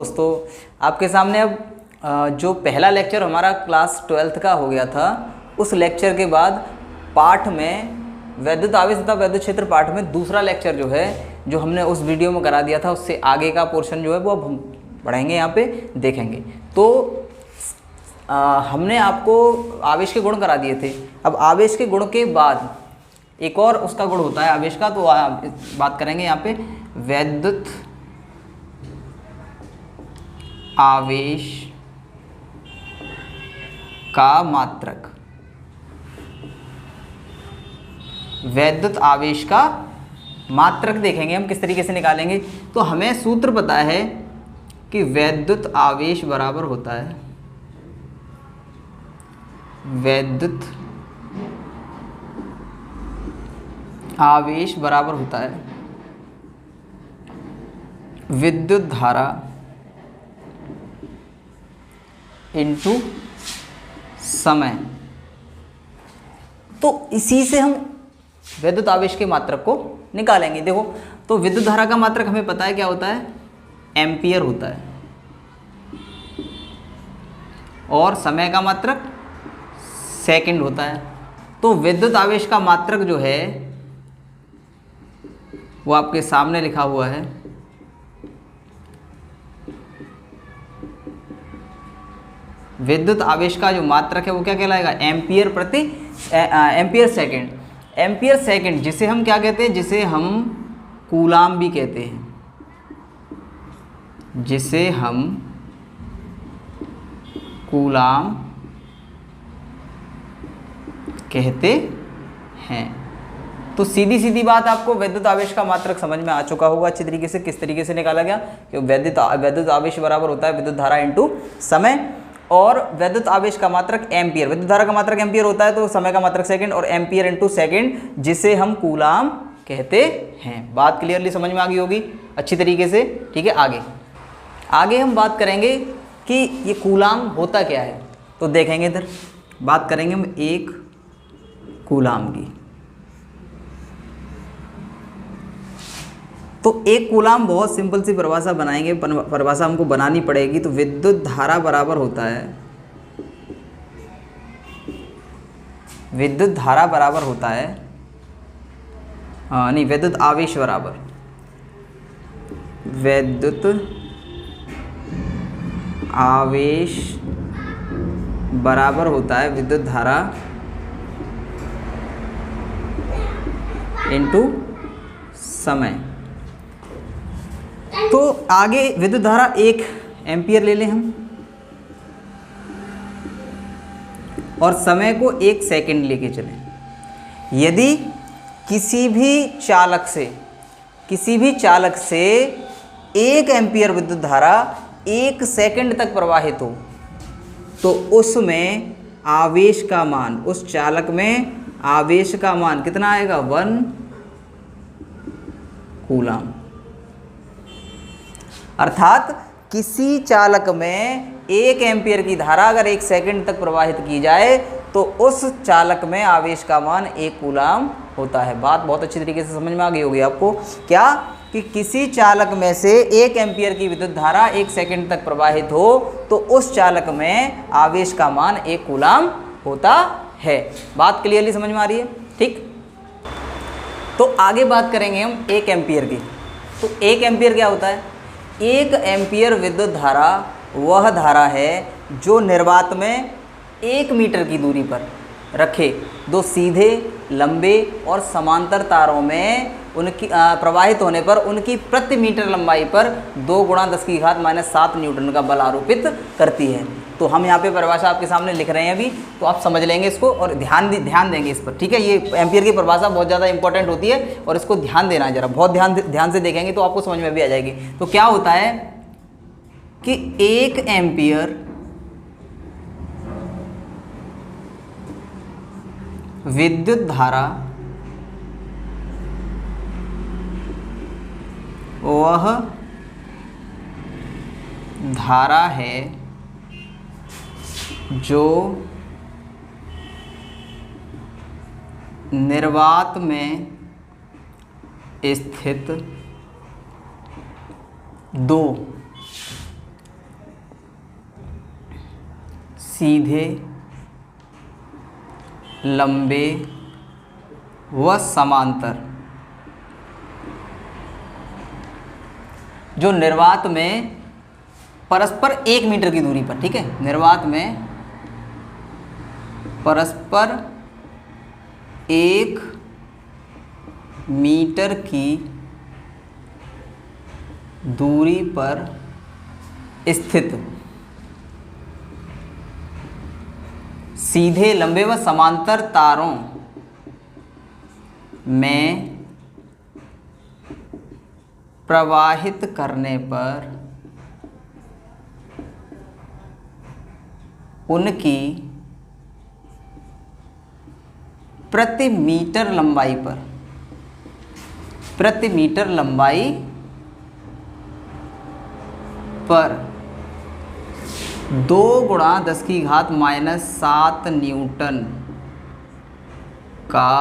दोस्तों आपके सामने अब जो पहला लेक्चर हमारा क्लास 12th का हो गया था, उस लेक्चर के बाद पाठ में वैद्युत आवेश तथा वैद्युत क्षेत्र पाठ में दूसरा लेक्चर जो है, जो हमने उस वीडियो में करा दिया था, उससे आगे का पोर्शन जो है वो अब हम पढ़ेंगे, यहाँ पे देखेंगे। तो हमने आपको आवेश के गुण करा दिए थे। अब आवेश के गुण के बाद एक और उसका गुण होता है आवेश का, तो बात करेंगे यहाँ पे वैद्युत आवेश का मात्रक। वैद्युत आवेश का मात्रक देखेंगे हम किस तरीके से निकालेंगे। तो हमें सूत्र पता है कि वैद्युत आवेश बराबर होता है वैद्युत आवेश बराबर होता है विद्युत धारा इनटू समय। तो इसी से हम वैद्युत आवेश के मात्रक को निकालेंगे। देखो, तो विद्युत धारा का मात्रक हमें पता है क्या होता है, एम्पियर होता है, और समय का मात्रक सेकंड होता है। तो विद्युत आवेश का मात्रक जो है वो आपके सामने लिखा हुआ है, विद्युत आवेश का जो मात्रक है वो क्या कहलाएगा, एम्पियर प्रति एम्पियर सेकंड। एम्पियर सेकंड जिसे हम क्या कहते हैं, जिसे हम कूलाम भी कहते हैं, जिसे हम कूलाम कहते हैं। तो सीधी सीधी बात, आपको वैद्युत आवेश का मात्रक समझ में आ चुका होगा अच्छी तरीके से, किस तरीके से निकाला गया कि वैद्युत आवेश बराबर होता है विद्युत धारा इनटू समय, और वैद्युत आवेश का मात्रक एम्पियर, विद्युत धारा का मात्रक एम्पियर होता है, तो समय का मात्रक सेकंड, और एम्पियर इनटू सेकंड जिसे हम कूलाम कहते हैं। बात क्लियरली समझ में आ गई होगी अच्छी तरीके से। ठीक है, आगे हम बात करेंगे कि ये कूलाम होता क्या है। तो देखेंगे, इधर बात करेंगे हम एक कूलाम की। तो एक कूलाम बहुत सिंपल सी परिभाषा बनाएंगे, परिभाषा हमको बनानी पड़ेगी। तो विद्युत धारा बराबर होता है, विद्युत धारा बराबर होता है, नहीं, वैद्युत आवेश बराबर, वैद्युत आवेश बराबर होता है विद्युत धारा इनटू समय। तो आगे विद्युत धारा 1 एम्पियर ले लें हम, और समय को 1 सेकंड लेके चलें। यदि किसी भी चालक से 1 एम्पियर विद्युत धारा 1 सेकंड तक प्रवाहित हो, तो उसमें आवेश का मान, उस चालक में आवेश का मान कितना आएगा, 1 कूलाम। अर्थात किसी चालक में 1 एम्पियर की धारा अगर 1 सेकंड तक प्रवाहित की जाए, तो उस चालक में आवेश का मान 1 कूलाम होता है। बात बहुत अच्छी तरीके से समझ में आ गई होगी आपको, क्या कि किसी चालक में से 1 एम्पियर की विद्युत धारा 1 सेकंड तक प्रवाहित हो, तो उस चालक में आवेश का मान 1 कूलाम होता है। बात क्लियरली समझ में आ रही है? ठीक, तो आगे बात करेंगे हम 1 एम्पियर की। तो 1 एम्पियर क्या होता है? 1 एम्पियर विद्युत धारा वह धारा है जो निर्वात में 1 मीटर की दूरी पर रखे 2 सीधे, लंबे और समांतर तारों में उनकी प्रवाहित होने पर उनकी प्रति मीटर लंबाई पर 2 × 10⁻⁷ न्यूटन का बल आरोपित करती है। तो हम यहाँ पे परिभाषा आपके सामने लिख रहे हैं अभी, तो आप समझ लेंगे इसको और ध्यान देंगे इस पर। ठीक है, ये एम्पियर की परिभाषा बहुत ज़्यादा इंपॉर्टेंट होती है और इसको ध्यान देना है, जरा बहुत ध्यान से देखेंगे तो आपको समझ में भी आ जाएगी। तो क्या होता है कि 1 एम्पियर विद्युत धारा वह धारा है जो निर्वात में स्थित 2 सीधे, लंबे व समांतर जो निर्वात में परस्पर 1 मीटर की दूरी पर, ठीक है, निर्वात में परस्पर 1 मीटर की दूरी पर स्थित सीधे, लंबे व समांतर तारों में प्रवाहित करने पर उनकी प्रति मीटर लंबाई पर 2 × 10⁻⁷ न्यूटन का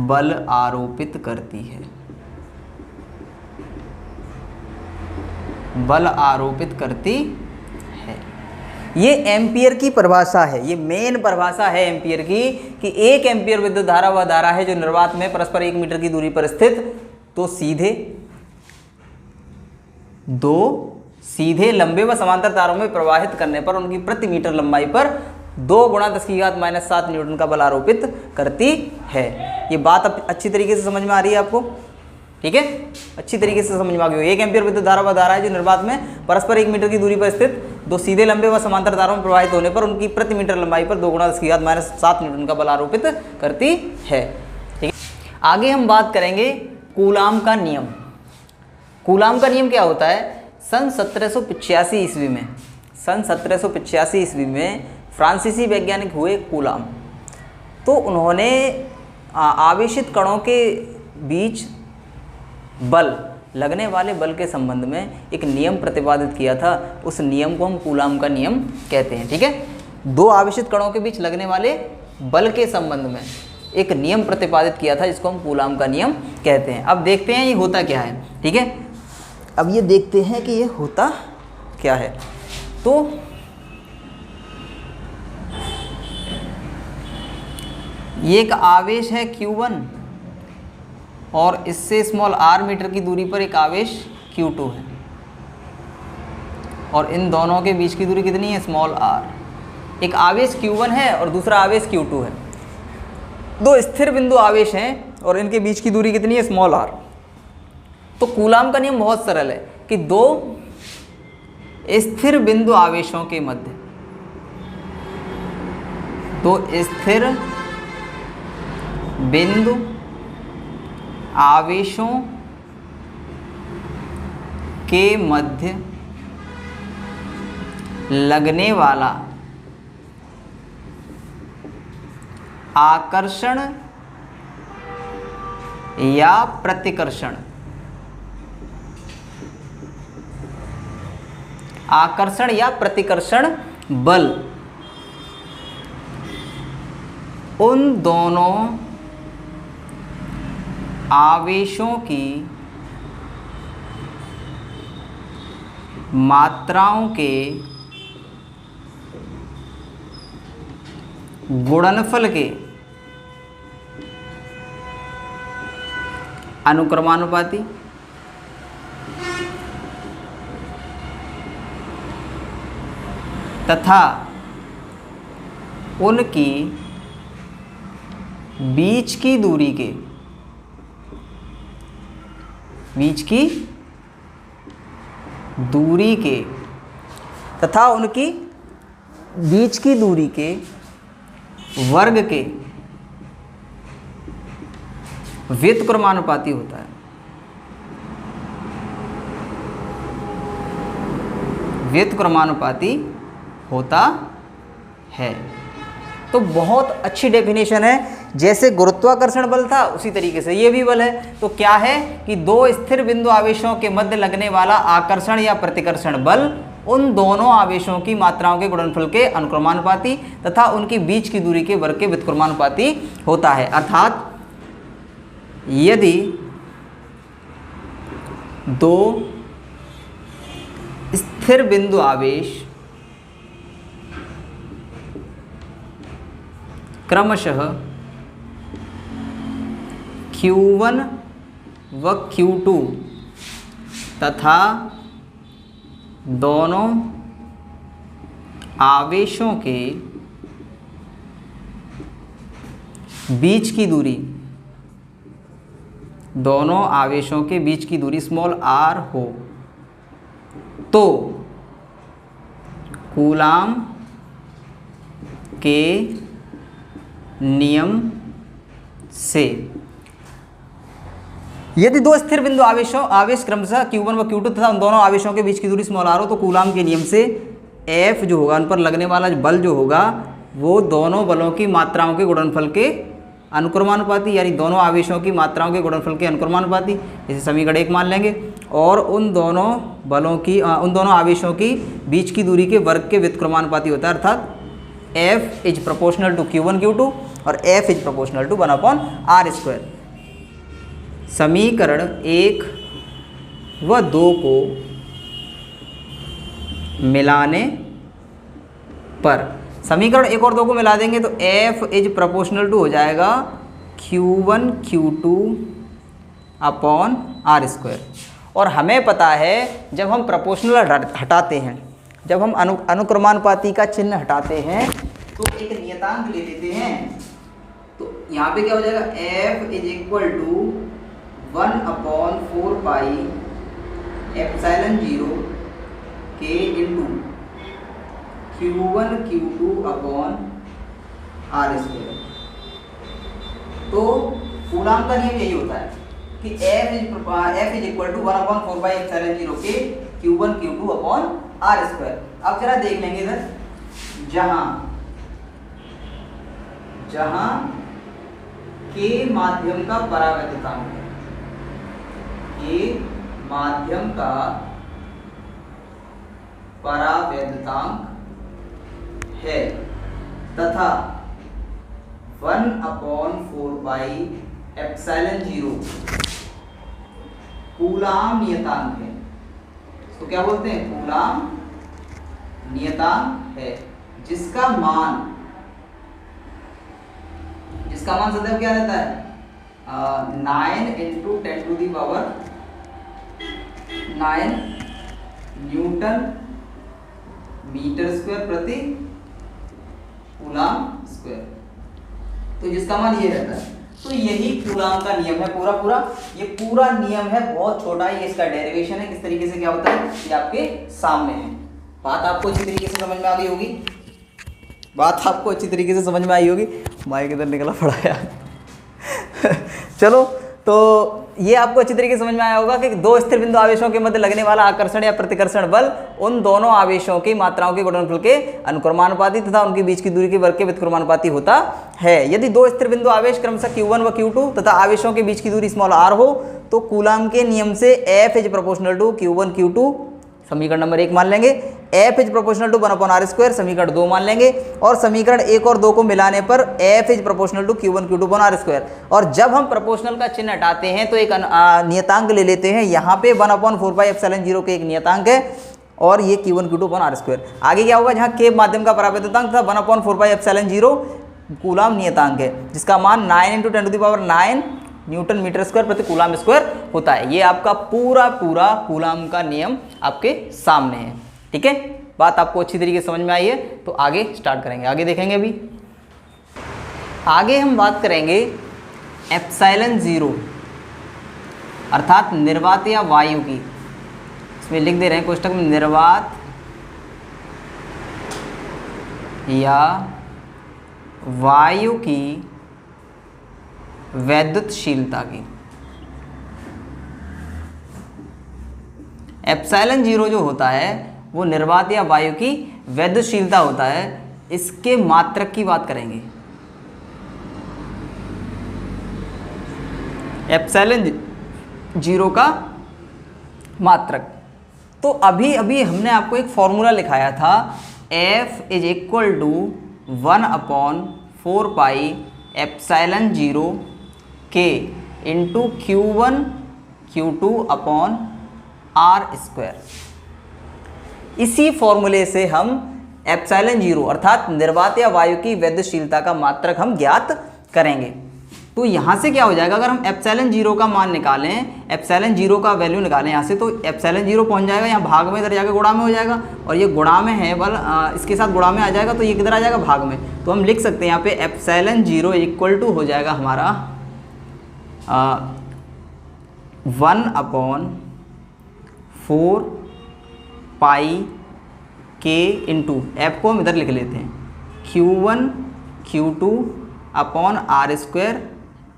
बल आरोपित करती है। बल आरोपित करती है। ये एम्पियर की परिभाषा है, ये मेन परिभाषा है एम्पियर की, कि 1 एम्पियर विद्युत धारा वह धारा है जो निर्वात में परस्पर 1 मीटर की दूरी पर स्थित तो सीधे, लंबे व समांतर तारों में प्रवाहित करने पर उनकी प्रति मीटर लंबाई पर 2 × 10⁻⁷ न्यूटन का बल आरोपित करती है। ये बात अब अच्छी तरीके से समझ में आ रही है आपको, ठीक है, अच्छी तरीके से समझ में आ गई। 1 एम्पियर विद्युत धारा वह धारा है जो निर्वात में परस्पर 1 मीटर की दूरी पर स्थित 2 सीधे, लंबे व समांतर तारों में प्रवाहित होने पर उनकी प्रति मीटर लंबाई पर 2 × 10⁻⁷ न्यूटन का बल आरोपित करती है। ठीक है, आगे हम बात करेंगे कूलाम का नियम। कूलाम का नियम क्या होता है? सन 1785 ईस्वी में फ्रांसीसी वैज्ञानिक हुए कूलाम। तो उन्होंने आवेशित कणों के बीच बल, लगने वाले बल के संबंध में एक नियम प्रतिपादित किया था। उस नियम को हम कूलाम का नियम कहते हैं। ठीक है, 2 आवेशित कणों के बीच लगने वाले बल के संबंध में एक नियम प्रतिपादित किया था, जिसको हम कूलाम का नियम कहते हैं। अब देखते हैं ये होता क्या है। ठीक है, अब ये देखते हैं कि ये होता क्या है। तो ये एक आवेश है Q1 और इससे स्मॉल r मीटर की दूरी पर एक आवेश Q2 है, और इन दोनों के बीच की दूरी कितनी है? Small r। एक आवेश Q1 है और दूसरा आवेश Q2 है। 2 स्थिर बिंदु आवेश हैं और इनके बीच की दूरी कितनी है? Small r। तो कूलाम का नियम बहुत सरल है कि 2 स्थिर बिंदु आवेशों के मध्य, 2 स्थिर बिंदु आवेशों के मध्य लगने वाला आकर्षण या प्रतिकर्षण, आकर्षण या प्रतिकर्षण बल उन दोनों आवेशों की मात्राओं के गुणनफल के अनुक्रमानुपाती तथा उनकी बीच की दूरी के तथा उनकी बीच की दूरी के वर्ग के व्युत्क्रमानुपाती होता है। व्युत्क्रमानुपाती होता है। तो बहुत अच्छी डेफिनेशन है। जैसे गुरुत्वाकर्षण बल था उसी तरीके से ये भी बल है। तो क्या है कि 2 स्थिर बिंदु आवेशों के मध्य लगने वाला आकर्षण या प्रतिकर्षण बल उन दोनों आवेशों की मात्राओं के गुणनफल के अनुक्रमानुपाती तथा उनकी बीच की दूरी के वर्ग के व्युत्क्रमानुपाती होता है। अर्थात यदि 2 स्थिर बिंदु आवेश क्रमशः Q1 व Q2 तथा दोनों आवेशों के बीच की दूरी, दोनों आवेशों के बीच की दूरी स्मॉल r हो तो कूलाम के नियम से यदि दो स्थिर बिंदु आवेश क्रमशः Q1 व Q2 तथा उन दोनों आवेशों के बीच की दूरी स्मॉल r हो तो कूलाम के नियम से F जो होगा, उन पर लगने वाला बल जो होगा वो दोनों बलों की मात्राओं के गुणनफल के अनुक्रमानुपाती, यानी दोनों आवेशों की मात्राओं के गुणनफल के अनुक्रमानुपाती, इसे समीकरण 1 मान लेंगे। और उन दोनों आवेशों की बीच की दूरी के वर्ग के व्युत्क्रमानुपाती होता है, अर्थात F is proportional to Q1 Q2 और F is proportional to 1/r²। समीकरण 1 व 2 को मिलाने पर, समीकरण 1 और 2 को मिला देंगे तो F इज प्रोपोर्शनल टू हो जाएगा Q1 Q2 अपॉन r²। और हमें पता है जब हम प्रोपोर्शनल हटाते हैं, जब हम अनुक्रमानुपाती का चिन्ह हटाते हैं तो एक नियतांक ले लेते हैं, तो यहाँ पे क्या हो जाएगा, F is equal to 1/4 pi epsilon 0 K into Q1 Q2 upon r²। तो कूलाम का नियम यही होता है कि F is equal to 1/4 pi epsilon 0 K Q1 Q2 upon r²। अब जरा देख लेंगे इधर, जहां के माध्यम का परावैद्युतांक है, के माध्यम का परावैद्युतांक है तथा 1/4 पाई एप्सिलॉन 0 कूलाम नियतांक है। तो क्या बोलते हैं, कूलाम नियतांक है, जिसका मान सदैव क्या रहता है, 9 × 10⁹ न्यूटन मीटर स्क्वायर प्रति कूलाम स्क्वायर। तो जिसका मान ये रहता है, तो यही कूलाम का नियम है पूरा। ये पूरा नियम है, बहुत छोटा है, ये इसका डेरिवेशन है, किस तरीके से क्या होता है ये आपके सामने है। बात आपको अच्छी तरीके से समझ में आ गई होगी, माइक इधर निकला पड़ा यार। चलो, तो ये आपको अच्छी तरीके से समझ में आया होगा कि दो स्थिर बिंदु आवेशों के मध्य लगने वाला आकर्षण या प्रतिकर्षण बल उन दोनों आवेशों की मात्राओं के गुणनफल के अनुक्रमानुपाती तथा उनके बीच की दूरी के वर्ग के व्युत्क्रमानुपाती होता है। यदि दो स्थिर बिंदु आवेश क्रमशः Q1 व Q2 तथा आवेशों के बीच की दूरी स्मॉल r हो तो कूलाम के नियम से F is proportional to Q1 Q2, समीकरण नंबर 1 मान लेंगे। F is proportional to 1/r², समीकरण 2 मान लेंगे। और समीकरण 1 और 2 को मिलाने पर F is proportional to Q1 Q2 r²। और जब हम प्रोपोर्शनल का चिन्ह हटाते हैं तो एक नियतांक ले लेते हैं, यहाँ पे 1/4 पाई एप्सिलॉन 0 के एक नियतांक है और ये Q1 Q2 r²। आगे क्या होगा, जहाँ के माध्यम का परावैद्युतांक था 1/4 पाई एप्सिलॉन 0 कूलाम नियतांक है, जिसका मान 9 × 10⁹ न्यूटन मीटर स्क्वायर प्रति कूलाम स्क्वायर होता है। ये आपका पूरा कूलाम का नियम आपके सामने है। ठीक है, बात आपको अच्छी तरीके से समझ में आई है, तो आगे स्टार्ट करेंगे, आगे देखेंगे। अभी आगे हम बात करेंगे एप्सिलॉन 0 अर्थात निर्वात या वायु की। इसमें लिख दे रहे हैं कोष्टक में, निर्वात या वायु की वैद्युतशीलता की। एप्सिलॉन 0 जो होता है वो निर्वात या वायु की वैद्युतशीलता होता है। इसके मात्रक की बात करेंगे। एप्सिलॉन 0 का मात्रक, तो अभी हमने आपको एक फॉर्मूला लिखाया था, F is equal to 1/4 pi epsilon 0 K into Q1 Q2 upon r²। इसी फॉर्मूले से हम एप्सिलॉन जीरो अर्थात निर्वात या वायु की वैद्यशीलता का मात्रक हम ज्ञात करेंगे। तो यहाँ से क्या हो जाएगा, अगर हम एप्सिलॉन जीरो का मान निकालें, एप्सिलॉन जीरो का वैल्यू निकालें यहाँ से, तो एप्सिलॉन जीरो पहुँच जाएगा यहाँ भाग में, इधर जाकर गुणा में हो जाएगा, और ये गुणा में है बल इसके साथ गुणा में आ जाएगा, तो ये किधर आ जाएगा भाग में। तो हम लिख सकते हैं यहाँ पे एप्सिलॉन जीरो इक्वल टू हो जाएगा हमारा 1/4 पाई के इंटू एफ को हम इधर लिख लेते हैं Q1 Q2 upon R square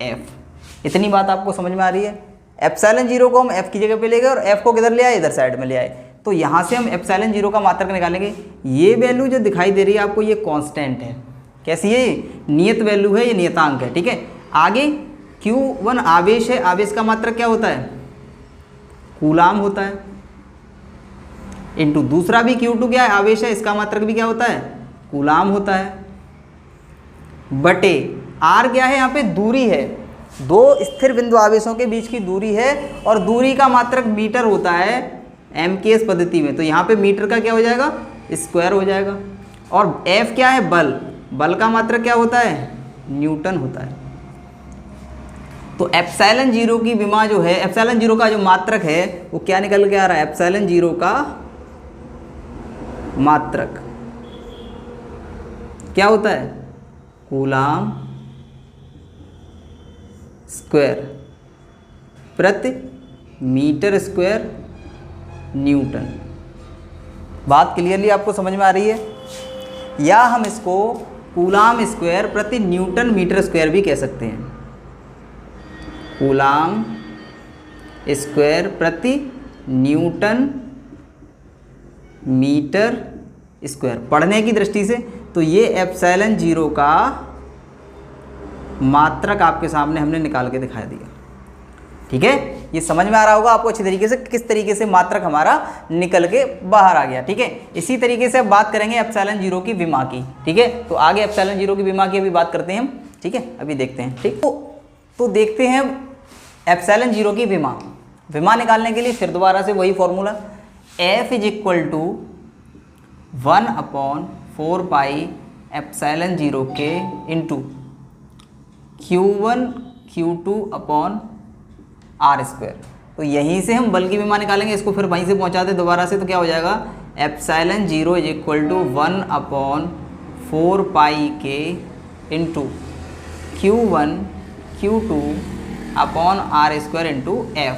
F. इतनी बात आपको समझ में आ रही है। एप्सिलॉन जीरो को हम एफ की जगह पे ले गए और एफ को किधर ले आए, इधर साइड में ले आए। तो यहाँ से हम एप्सिलॉन जीरो का मात्रक निकालेंगे। ये वैल्यू जो दिखाई दे रही है आपको, ये कांस्टेंट है। कैसी है, नियत वैल्यू है, ये नियतांक है, ठीक है। आगे Q1 आवेश है, आवेश का मात्रक क्या होता है, कूलाम होता है, इंटू दूसरा भी Q2 क्या है, आवेश है, इसका मात्रक भी क्या होता है, कूलाम होता है, बटे R क्या है, यहाँ पे दूरी है, दो स्थिर बिंदु आवेशों के बीच की दूरी है, और दूरी का मात्रक मीटर होता है MKS पद्धति में। तो यहाँ पे मीटर का क्या हो जाएगा, स्क्वायर हो जाएगा। और F क्या है, बल, बल का मात्रक क्या होता है, न्यूटन होता है। तो एप्सिलॉन जीरो की विमा जो है, एप्सिलॉन जीरो का जो मात्रक है वो क्या निकल के आ रहा है, एप्सिलॉन जीरो का मात्रक क्या होता है, कूलाम स्क्वायर प्रति मीटर स्क्वायर न्यूटन। बात क्लियरली आपको समझ में आ रही है। या हम इसको कूलाम स्क्वायर प्रति न्यूटन मीटर स्क्वायर भी कह सकते हैं, कूलाम स्क्वायर प्रति न्यूटन मीटर स्क्वायर। पढ़ने की दृष्टि से तो ये एप्सिलॉन जीरो का मात्रक आपके सामने हमने निकाल के दिखा दिया, ठीक है। ये समझ में आ रहा होगा आपको अच्छी तरीके से किस तरीके से मात्रक हमारा निकल के बाहर आ गया, ठीक है। इसी तरीके से अब बात करेंगे एप्सिलॉन जीरो की विमा की, ठीक है। तो आगे एप्सिलॉन जीरो की विमा की अभी बात करते हैं हम, ठीक है, अभी देखते हैं, ठीक। तो देखते हैं एप्सिलॉन जीरो की विमा निकालने के लिए फिर दोबारा से वही formula, F is equal to 1/4 pi epsilon zero के into Q1 Q2 upon R square. तो यहीं से हम बल की विमा निकालेंगे, इसको फिर वहीं से पहुंचा दे दोबारा से, तो क्या हो जाएगा, epsilon zero is equal to 1/4 pi के into Q1 Q2 upon R square into F.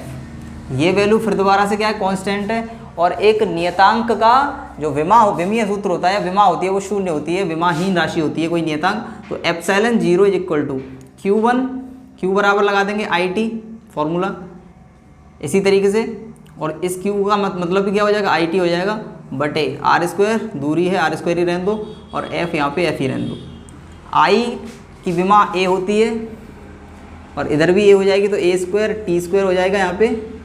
ये वैल्यू फिर दोबारा से क्या है, कांस्टेंट है, और एक नियतांक का जो विमीय सूत्र होता है, विमा होती है, वो शून्य होती है, विमाहीन राशि होती है कोई नियतांक। तो epsilon zero is equal to Q1, Q बराबर लगा देंगे IT फॉर्मूला इसी तरीके से, और इस Q का मतलब भी क्या हो जाएगा, IT हो जाएगा, बटे आर स्क्वायर, दूरी है आर स्क्वायर ही रहने दो, और F यहाँ पे F ही रहने दो। I की विमा A होती है, और इधर भी A हो जाएगी, तो A स्क्वायर T स्क्वायर हो जाएगा यहाँ पे,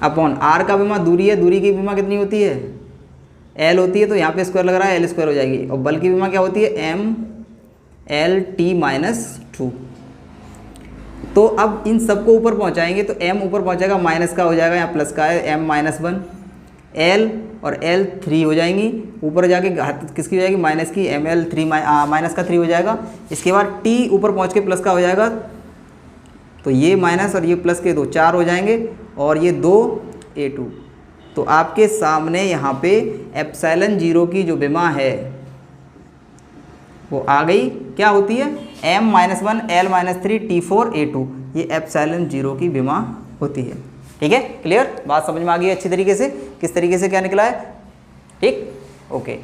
अपॉन R का विमा दूरी है, दूरी की विमा कितनी होती है, L होती है, तो यहाँ पे स्क्वायर लग रहा है, L स्क्वायर हो जाएगी। और बल की विमा क्या होती है, MLT-2। तो अब इन सबको ऊपर पहुँचाएंगे, तो M ऊपर पहुँचाएगा, माइनस का हो जाएगा, यहाँ प्लस का है, M-1, L और L 3 हो जाएंगी, ऊपर जाके किसकी हो जाएगी, माइनस की, ML3 माइनस का 3 हो जाएगा। इसके बाद T ऊपर पहुँच के प्लस का हो जाएगा, तो ये माइनस और ये प्लस के 2 4 हो जाएंगे, और ये 2 A2। तो आपके सामने यहाँ पे एप्सिलॉन जीरो की जो विमा है वो आ गई, क्या होती है, M-1 L-3 T4 A2। ये एप्सिलॉन जीरो की विमा होती है, ठीक है। क्लियर, बात समझ में आ गई अच्छी तरीके से, किस तरीके से क्या निकला है, ठीक, ओके।